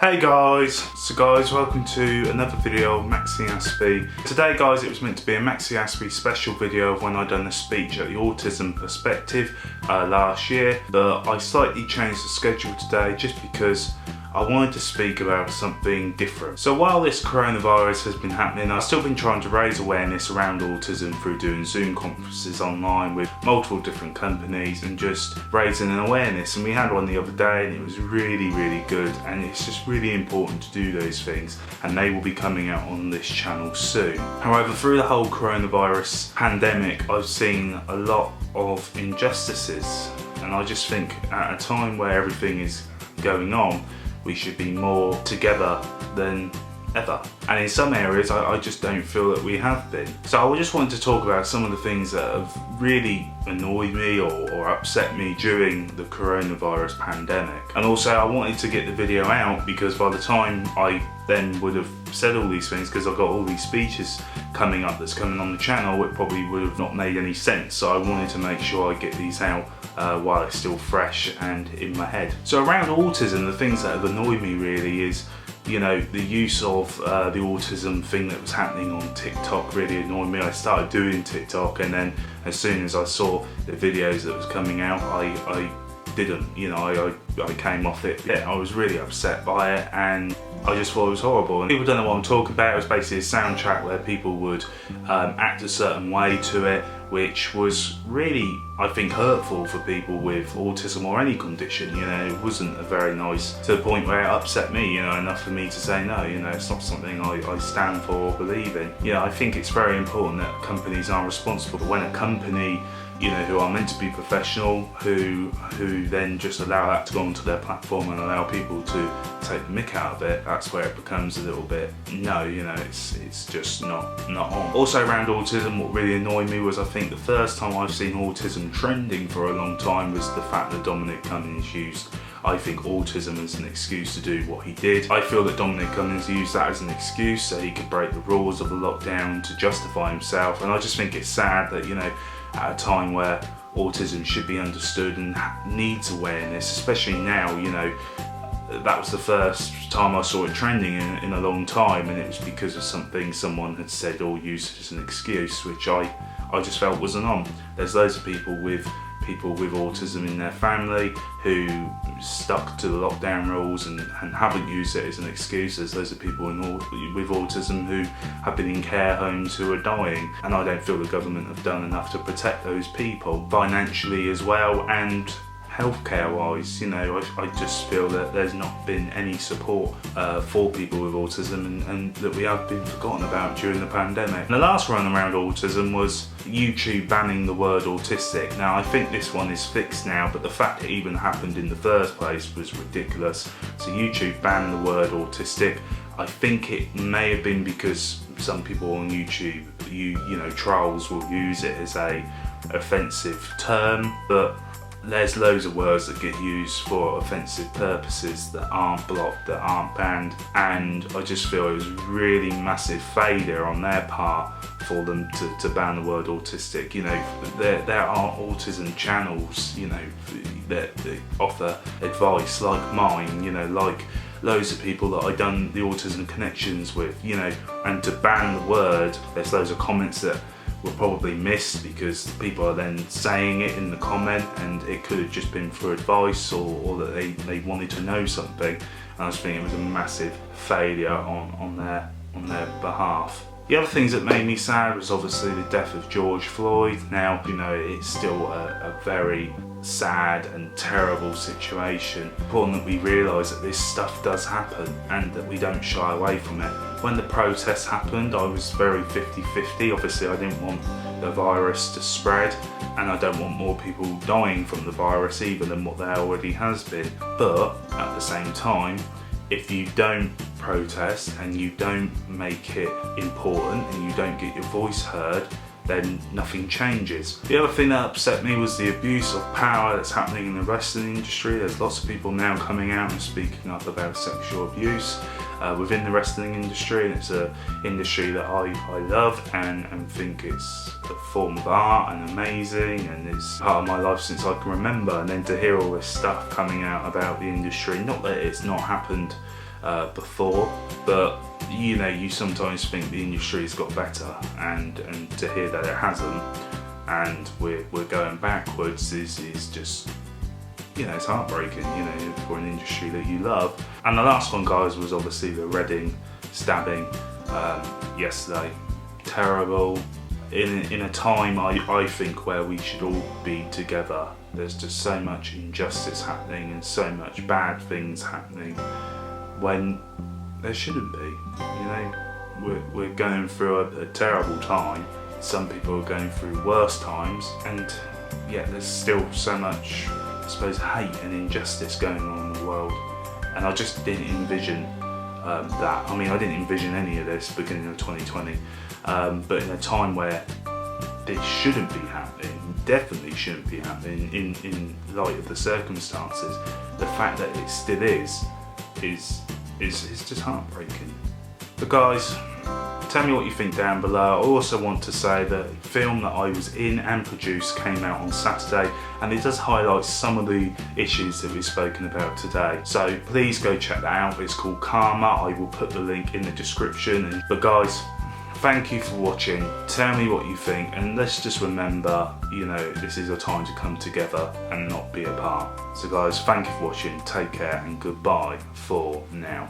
Hey guys, welcome to another video of MaxiAspie. Today guys, it was meant to be a MaxiAspie special video of when I done a speech at the Autism Perspective last year, but I slightly changed the schedule today just because I wanted to speak about something different. So while this coronavirus has been happening, I've still been trying to raise awareness around autism through doing Zoom conferences online with multiple different companies and just raising an awareness. And we had one the other day and it was really good, and it's just really important to do those things, and they will be coming out on this channel soon. However, through the whole coronavirus pandemic, I've seen a lot of injustices, and I just think at a time where everything is going on, we should be more together than ever. And in some areas, I just don't feel that we have been. So I just wanted to talk about some of the things that have really annoyed me or upset me during the coronavirus pandemic. And also I wanted to get the video out because by the time I then would have said all these things, because I've got all these speeches coming up that's coming on the channel, it probably would have not made any sense. So I wanted to make sure I get these out while it's still fresh and in my head. So around autism, the things that have annoyed me really is, you know, the use of the autism thing that was happening on TikTok really annoyed me. I started doing TikTok, and then as soon as I saw the videos that was coming out, I didn't, you know, I came off it. Yeah, I was really upset by it, and I just thought it was horrible. And people don't know what I'm talking about. It was basically a soundtrack where people would act a certain way to it, which was really, I think, hurtful for people with autism or any condition. You know, it wasn't a very nice, to the point where it upset me, you know, enough for me to say no. You know, it's not something I stand for or believe in. You know, I think it's very important that companies are responsible. But when a company, you know, who are meant to be professional, who then just allow that to go onto their platform and allow people to take the mick out of it, that's where it becomes a little bit, no, you know, it's just not on. Also around autism, what really annoyed me was, I think the first time I've seen autism trending for a long time was the fact that Dominic Cummings used, I think, autism as an excuse to do what he did. I feel that Dominic Cummings used that as an excuse so he could break the rules of the lockdown to justify himself, and I just think it's sad that, you know, at a time where autism should be understood and needs awareness, especially now, you know, that was the first time I saw it trending in a long time, and it was because of something someone had said or used as an excuse, which I just felt wasn't on. There's loads of people with autism in their family who stuck to the lockdown rules and haven't used it as an excuse. There's loads of people with autism who have been in care homes who are dying, and I don't feel the government have done enough to protect those people financially as well, and healthcare wise. You know, I just feel that there's not been any support for people with autism, and that we have been forgotten about during the pandemic. And the last one around autism was YouTube banning the word autistic. Now I think this one is fixed now, but the fact it even happened in the first place was ridiculous. So YouTube banned the word autistic. I think it may have been because some people on YouTube, you know, trolls will use it as a offensive term, but there's loads of words that get used for offensive purposes that aren't blocked, that aren't banned, and I just feel it was really massive failure on their part for them to ban the word autistic. You know, there are autism channels, you know, that offer advice like mine, you know, like loads of people that I've done the Autism Connections with, you know, and to ban the word, there's loads of comments that were probably missed because people are then saying it in the comment, and it could have just been for advice or that they wanted to know something, and I just think it was a massive failure on their behalf. The other things that made me sad was obviously the death of George Floyd. Now, you know, it's still a very sad and terrible situation. It's important that we realise that this stuff does happen and that we don't shy away from it. When the protests happened, I was very 50-50. Obviously I didn't want the virus to spread, and I don't want more people dying from the virus either than what there already has been. But at the same time, if you don't protest and you don't make it important and you don't get your voice heard, then nothing changes. The other thing that upset me was the abuse of power that's happening in the wrestling industry. There's lots of people now coming out and speaking up about sexual abuse within the wrestling industry, and it's an industry that I love and think it's a form of art and amazing, and it's part of my life since I can remember. And then to hear all this stuff coming out about the industry, not that it's not happened before, but you know, you sometimes think the industry's got better, and to hear that it hasn't, and we're going backwards is just, you know, it's heartbreaking, you know, for an industry that you love. And the last one, guys, was obviously the Reading stabbing yesterday. Terrible. In a time, I think, where we should all be together. There's just so much injustice happening and so much bad things happening when there shouldn't be. You know, we're going through a terrible time. Some people are going through worse times, and yet there's still so much, I suppose, hate and injustice going on in the world. And I just didn't envision that. I mean, I didn't envision any of this beginning of 2020, but in a time where this shouldn't be happening, definitely shouldn't be happening in light of the circumstances, the fact that it still is just heartbreaking. But guys, tell me what you think down below. I also want to say that the film that I was in and produced came out on Saturday, and it does highlight some of the issues that we've spoken about today. So please go check that out. It's called Karma. I will put the link in the description. But guys, thank you for watching. Tell me what you think, and let's just remember, you know, this is a time to come together and not be apart. So guys, thank you for watching. Take care and goodbye for now.